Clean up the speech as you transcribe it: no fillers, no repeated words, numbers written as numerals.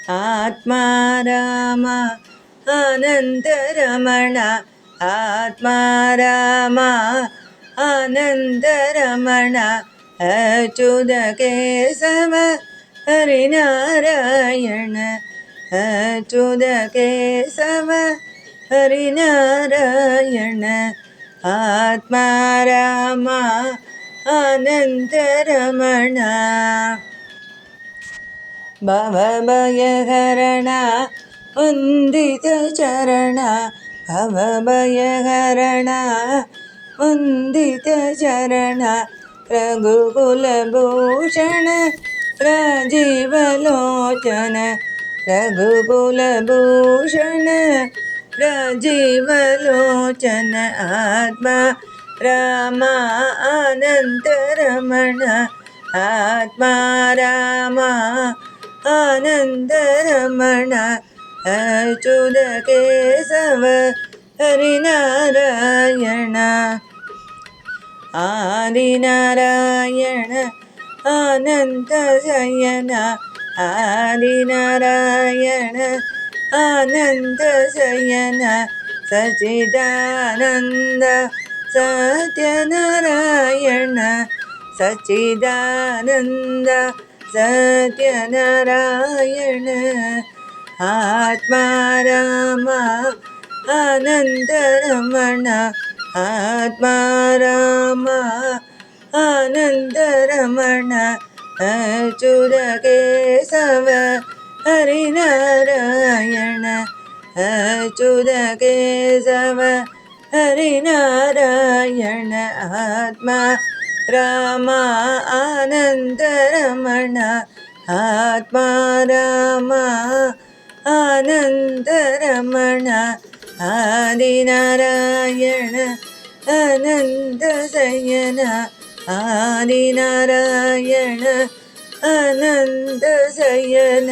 आत्मा राम आनन्दरमण आत्मा राम आनन्दरमण अच्युत केशव हरिनारायण अच्युत केशव हरिनारायण आत्मा राम आनन्दरमण भवभयहरण वन्दित चरण भवभयहरण वन्दित चरण रघुकुलभूषण राजीवलोचन रघुकुलभूषण राजीवलोचन आत्मा राम आनन्दरमण आत्मा राम आनन्दरमण अच्युत केशव हरिनारायण आदिनारायण आनन्दशयन आदिनारायण आनन्दशयन सच्चिदानन्द सत्यनारायण सच्चिदानन्द सत्यनारायण आत्मा राम आनन्दरमण आत्मा राम आनन्दरमण अच्युत केशव हरिनारायण अच्युत केशव हरिनारायण आत्मा राम आनन्दरमण आत्मा राम आनन्दरमण आदिनारायण आनन्दशयन आदिनारायण आनन्दशयन।